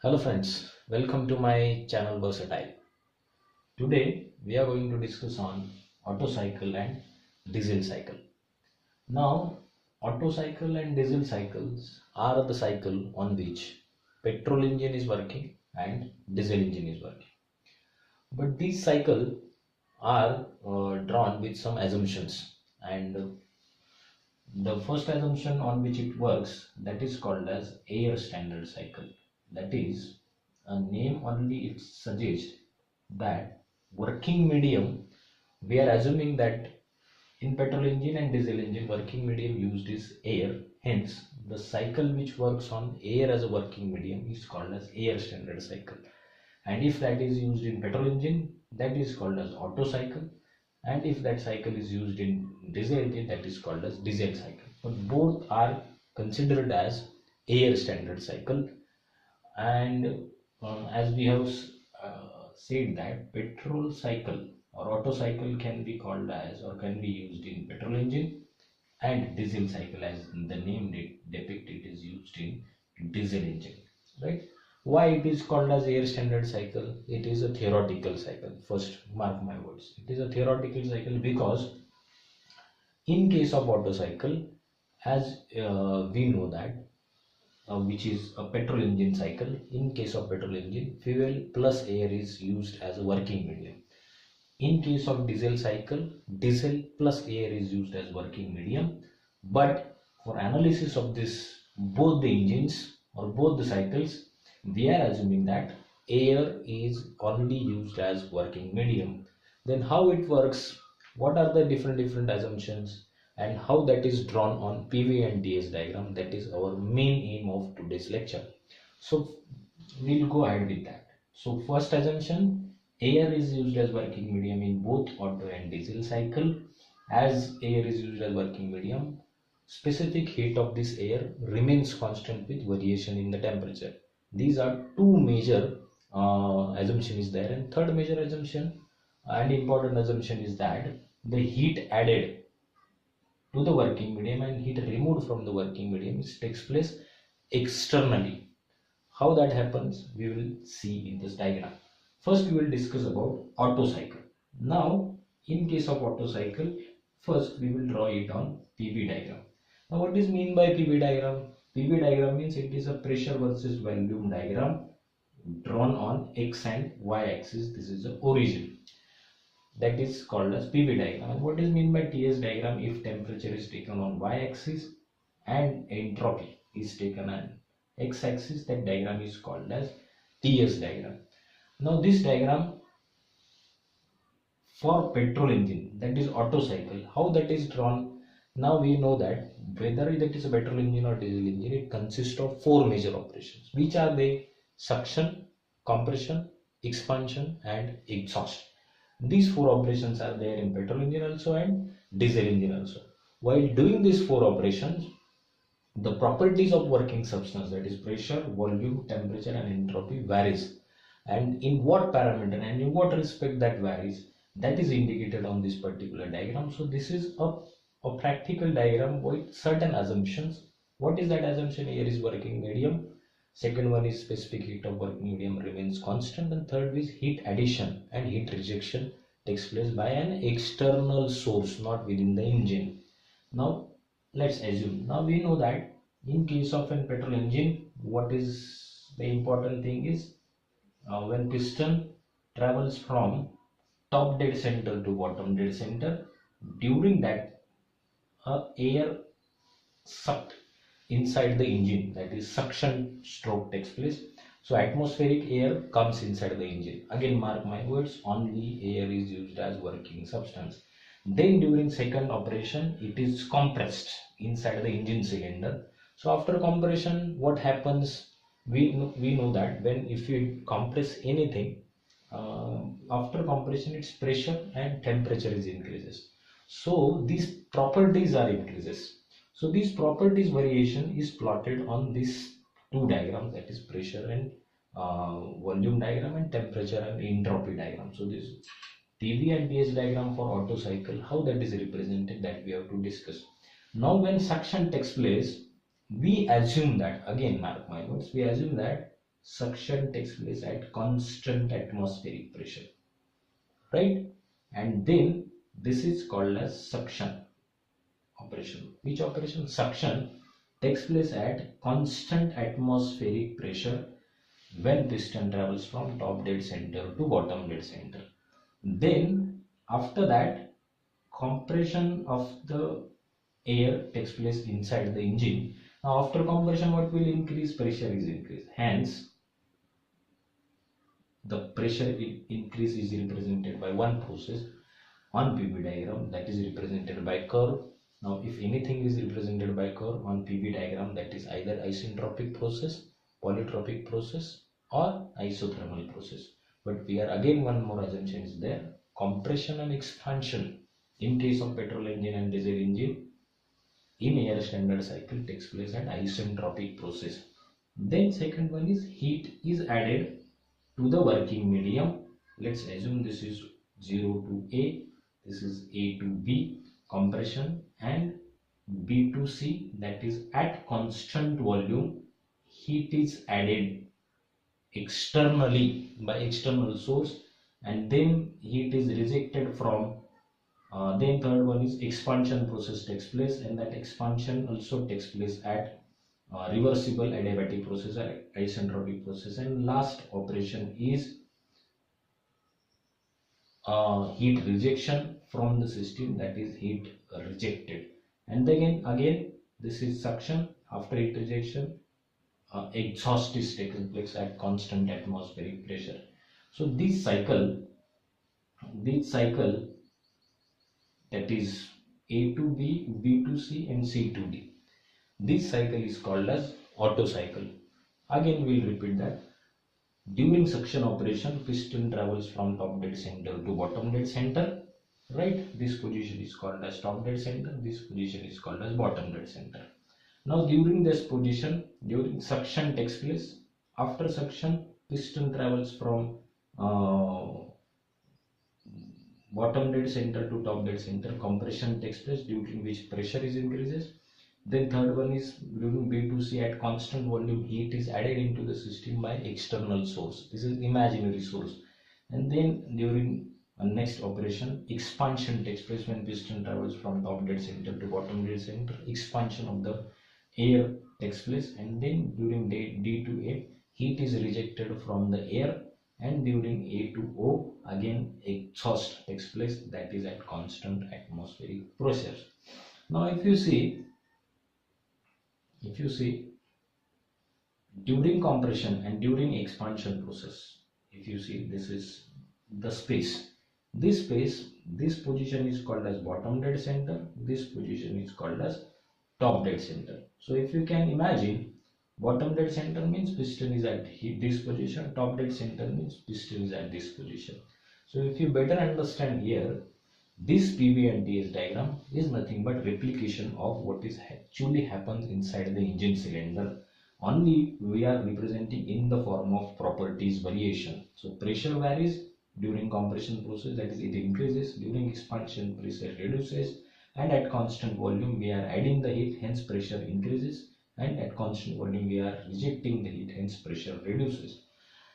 Hello friends, welcome to my channel Versatile. Today we are going to discuss on Otto cycle and diesel cycle. Now, Otto cycle and diesel cycles are the cycle on which petrol engine is working and diesel engine is working. But these cycles are drawn with some assumptions, and the first assumption on which it works, that is called as air standard cycle. That is, a name only it suggests that working medium, we are assuming that in petrol engine and diesel engine working medium used is air. Hence the cycle which works on air as a working medium is called as air standard cycle, and if that is used in petrol engine, that is called as Otto cycle, and if that cycle is used in diesel engine, that is called as diesel cycle. But both are considered as air standard cycle. And as we have said that petrol cycle or Otto cycle can be called as or can be used in petrol engine, and diesel cycle, as the name depict, it is used in diesel engine, right? Why it is called as air standard cycle? It is a theoretical cycle. First, mark my words, it is a theoretical cycle because in case of Otto cycle, as we know that which is a petrol engine cycle, in case of petrol engine, fuel plus air is used as a working medium. In case of diesel cycle, diesel plus air is used as working medium. But for analysis of this, both the engines or both the cycles, we are assuming that air is only used as working medium. Then how it works, what are the different assumptions, and how that is drawn on PV and DS diagram, that is our main aim of today's lecture. So we'll go ahead with that. So first assumption, air is used as working medium in both Otto and diesel cycle. As air is used as working medium, specific heat of this air remains constant with variation in the temperature. These are two major assumption is there, and third major assumption and important assumption is that the heat added to the working medium and heat removed from the working medium takes place externally. How that happens, we will see in this diagram. First, we will discuss about Otto cycle. Now, in case of Otto cycle, first we will draw it on PV diagram. Now, what is mean by PV diagram? PV diagram means it is a pressure versus volume diagram drawn on X and Y axis. This is the origin. That is called as PV diagram. And what is mean by TS diagram? If temperature is taken on Y axis and entropy is taken on X axis, that diagram is called as TS diagram. Now this diagram for petrol engine, that is Otto cycle, how that is drawn? Now we know that whether that is a petrol engine or diesel engine, it consists of four major operations. Which are they? Suction, compression, expansion and exhaust. These four operations are there in petrol engine also and diesel engine also. While doing these four operations, the properties of working substance, that is pressure, volume, temperature and entropy, varies. And in what parameter and in what respect that varies, that is indicated on this particular diagram. So this is a practical diagram with certain assumptions. What is that assumption? Air is working medium. Second one is specific heat of working medium remains constant, and third is heat addition and heat rejection takes place by an external source, not within the engine. Now let's assume, now we know that in case of an petrol engine, what is the important thing is when piston travels from top dead center to bottom dead center, during that air sucked inside the engine, that is suction stroke takes place. So atmospheric air comes inside the engine. Again, mark my words, only air is used as working substance. Then during second operation, it is compressed inside the engine cylinder. So after compression, what happens? We know that when if you compress anything, after compression, its pressure and temperature is increases. So these properties are increases. So these properties variation is plotted on these two diagrams, that is pressure and volume diagram and temperature and entropy diagram. So this PV and TS diagram for Otto cycle, how that is represented, that we have to discuss. Now when suction takes place, we assume that, again mark my words, we assume that suction takes place at constant atmospheric pressure, right? And then this is called as suction operation. Which operation? Suction takes place at constant atmospheric pressure when piston travels from top dead center to bottom dead center. Then after that, compression of the air takes place inside the engine. Now after compression, what will increase? Pressure is increased. Hence, the pressure increase is represented by one process on PV diagram, that is represented by curve. Now if anything is represented by curve on PV diagram, that is either isentropic process, polytropic process, or isothermal process. But we are again, one more assumption is there: compression and expansion in case of petrol engine and diesel engine in air standard cycle takes place at isentropic process. Then second one is heat is added to the working medium. Let's assume this is 0 to A, this is A to B, compression, and B to C, that is at constant volume, heat is added externally by external source, and then heat is rejected from. Then third one is expansion process takes place, and that expansion also takes place at reversible adiabatic process or isentropic process. And last operation is heat rejection from the system, that is heat rejected. And then again this is suction. After heat rejection, exhaust is taking place at constant atmospheric pressure. So this cycle that is A to B, B to C, and C to D, this cycle is called as Otto cycle. Again we'll repeat that. During suction operation, piston travels from top dead center to bottom dead center, right? This position is called as top dead center, this position is called as bottom dead center. Now during this position, during suction takes place. After suction, piston travels from bottom dead center to top dead center. Compression takes place, due to which pressure is increases. Then third one is during B to C, at constant volume, heat is added into the system by external source. This is imaginary source. And then during next operation, expansion takes place when piston travels from top dead center to bottom dead center. Expansion of the air takes place, and then during D to A, heat is rejected from the air, and during A to O, again exhaust takes place, that is at constant atmospheric pressure. Now if you see during compression and during expansion process, if you see, this is the space. This position is called as bottom dead center, this position is called as top dead center. So if you can imagine, bottom dead center means piston is at this position, top dead center means piston is at this position. So if you better understand here, this PV and TS diagram is nothing but replication of what is actually happens inside the engine cylinder. Only we are representing in the form of properties variation. So pressure varies during compression process, that is it increases. During expansion, pressure reduces, and at constant volume we are adding the heat, hence pressure increases, and at constant volume we are rejecting the heat, hence pressure reduces.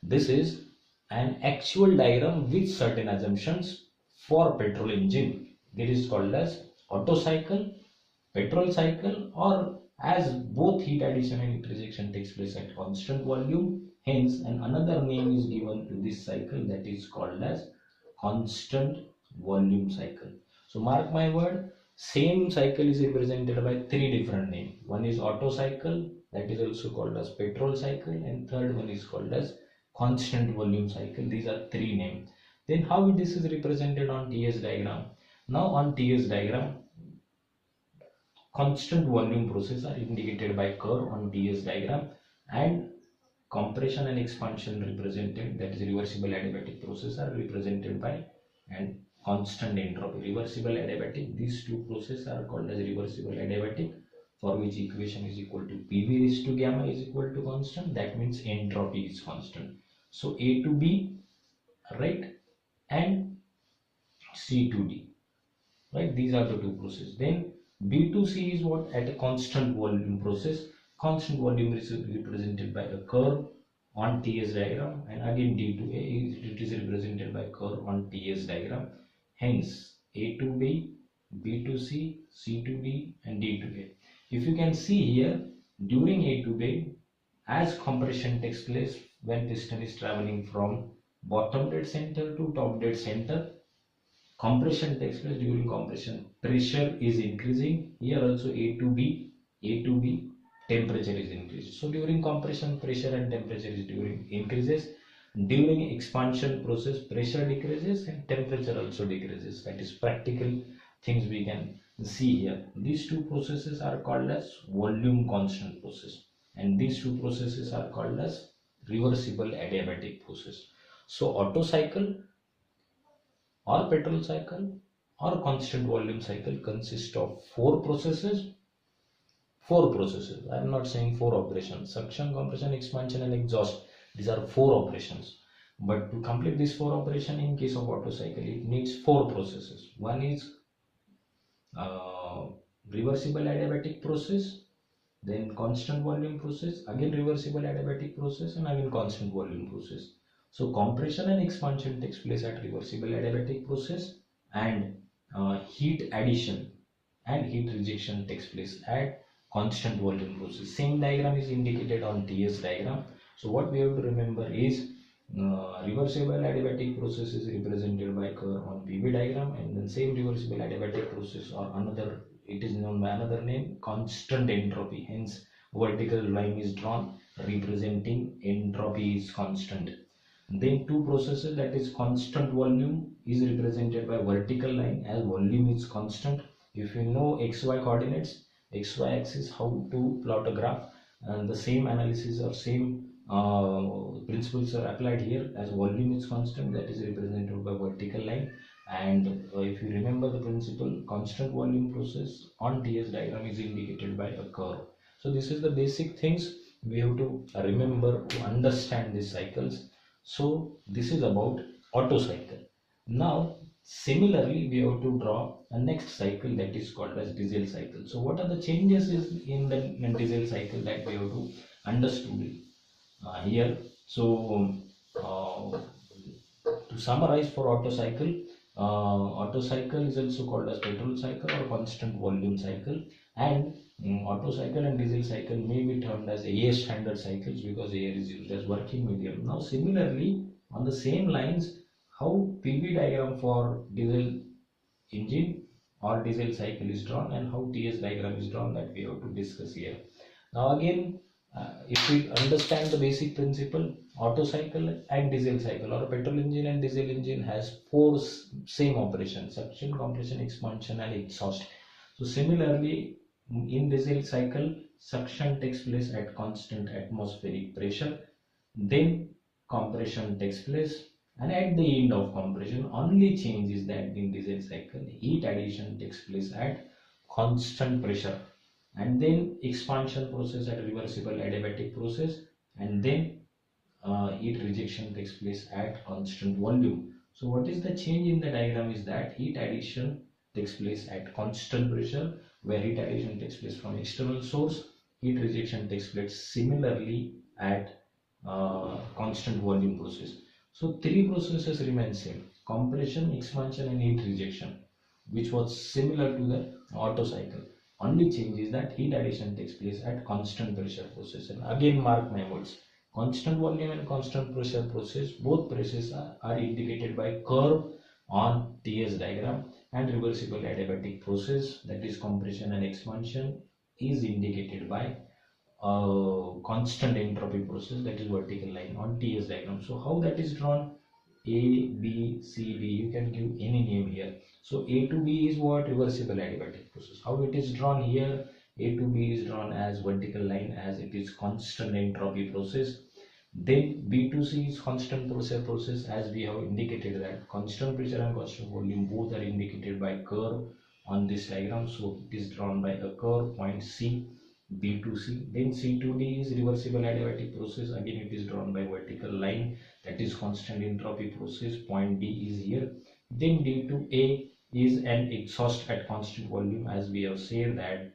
This is an actual diagram with certain assumptions for petrol engine. This is called as Otto cycle, petrol cycle, or as both heat addition and heat rejection takes place at constant volume, hence and another name is given to this cycle, that is called as constant volume cycle. So mark my word, same cycle is represented by three different names. One is Otto cycle, that is also called as petrol cycle, and third one is called as constant volume cycle. These are three names. Then how this is represented on TS diagram? Now on TS diagram, constant volume process are indicated by curve on TS diagram, and compression and expansion represented, that is reversible adiabatic process, are represented by and constant entropy. Reversible adiabatic, these two processes are called as reversible adiabatic, for which equation is equal to PV raised to gamma is equal to constant, that means entropy is constant. So A to B, right, and C to D, right, these are the two processes. Then B to C is what? At a constant volume process. Constant volume is represented by a curve on TS diagram, and again D to A it is represented by curve on TS diagram. Hence A to B, B to C, C to D, and D to A. If you can see here, during A to B, as compression takes place when piston is traveling from bottom dead center to top dead center, compression takes place. During compression, pressure is increasing. Here also A to B, temperature is increased. So during compression, pressure and temperature is during increases. During expansion process, pressure decreases and temperature also decreases. That is practical things we can see here. These two processes are called as volume constant process, and these two processes are called as reversible adiabatic process. So Otto cycle or Petrol cycle or constant volume cycle consists of four processes. I am not saying four operations: suction, compression, expansion, and exhaust. These are four operations. But to complete this four operation in case of Otto cycle, it needs four processes. One is uh, reversible adiabatic process, then constant volume process, again reversible adiabatic process, and again constant volume process. So compression and expansion takes place at reversible adiabatic process, and heat addition and heat rejection takes place at constant volume process. Same diagram is indicated on TS diagram. So what we have to remember is reversible adiabatic process is represented by curve on PV diagram, and then same reversible adiabatic process, or another, it is known by another name, constant entropy. Hence vertical line is drawn representing entropy is constant. Then two processes, that is constant volume is represented by vertical line as volume is constant. If you know xy coordinates, xy axis, how to plot a graph, and the same analysis or same principles are applied here. As volume is constant, that is represented by vertical line. And if you remember the principle, constant volume process on TS diagram is indicated by a curve. So this is the basic things we have to remember to understand these cycles. So this is about Otto cycle. Now similarly we have to draw a next cycle, that is called as diesel cycle. So what are the changes in the diesel cycle that we have to understood here? So to summarize for Otto cycle is also called as Petrol cycle or constant volume cycle, and Otto cycle and diesel cycle may be termed as air standard cycles because air is used as working medium. Now similarly, on the same lines, how PV diagram for diesel engine or diesel cycle is drawn and how TS diagram is drawn, that we have to discuss here. Now again, if we understand the basic principle, Otto cycle and diesel cycle, or petrol engine and diesel engine, has four same operations: suction, compression, expansion, and exhaust. So similarly, in diesel cycle, suction takes place at constant atmospheric pressure, then compression takes place, and at the end of compression, only change is that in diesel cycle, heat addition takes place at constant pressure, and then expansion process at reversible adiabatic process, and then heat rejection takes place at constant volume. So what is the change in the diagram is that heat addition takes place at constant pressure, where heat addition takes place from external source. Heat rejection takes place similarly at constant volume process. So three processes remain same: compression, expansion, and heat rejection, which was similar to the Otto cycle. Only change is that heat addition takes place at constant pressure process. And again, mark my words: constant volume and constant pressure process, both processes are indicated by curve on TS diagram, and reversible adiabatic process, that is compression and expansion, is indicated by constant entropy process, that is vertical line on TS diagram. So how that is drawn? A, B, C, D, you can give any name here. So A to B is what? Reversible adiabatic process. How it is drawn here? A to B is drawn as vertical line, as it is constant entropy process. Then B to C is constant pressure process, as we have indicated that constant pressure and constant volume both are indicated by curve on this diagram. So it is drawn by a curve, point C, B to C. Then C to D is reversible adiabatic process. Again, it is drawn by vertical line, that is constant entropy process. Point D is here. Then D to A is an exhaust at constant volume, as we have said that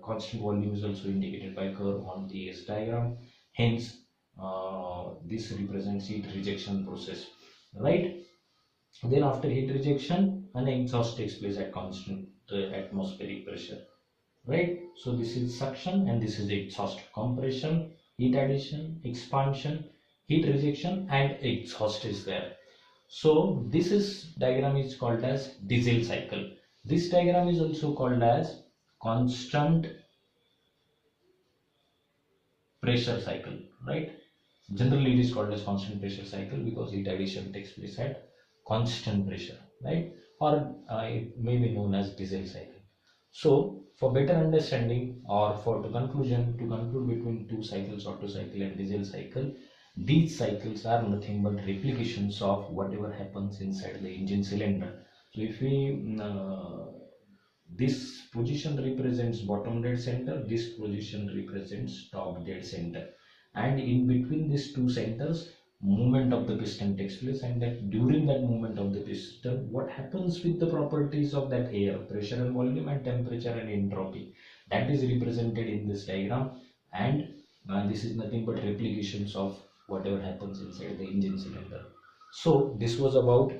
constant volume is also indicated by curve on TS diagram. Hence, this represents heat rejection process, right? Then after heat rejection, an exhaust takes place at constant atmospheric pressure, right? So this is suction and this is exhaust. Compression, heat addition, expansion, heat rejection, and exhaust is there. So this is diagram is called as diesel cycle. This diagram is also called as constant pressure cycle, right? Generally it is called as constant pressure cycle because heat addition takes place at constant pressure, right? Or it may be known as diesel cycle. So for better understanding, or for to conclude between two cycles, Otto cycle and diesel cycle, these cycles are nothing but replications of whatever happens inside the engine cylinder. So if we this position represents bottom dead center, this position represents top dead center, and in between these two centers movement of the piston takes place, and that during that movement of the piston, what happens with the properties of that air, pressure and volume and temperature and entropy, that is represented in this diagram. And this is nothing but replications of whatever happens inside the engine cylinder. So this was about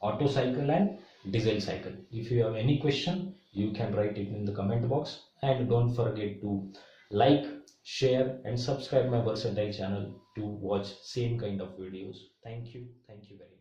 Otto cycle and diesel cycle. If you have any question, you can write it in the comment box, and don't forget to like, share and subscribe my versatile channel to watch same kind of videos. Thank you very much.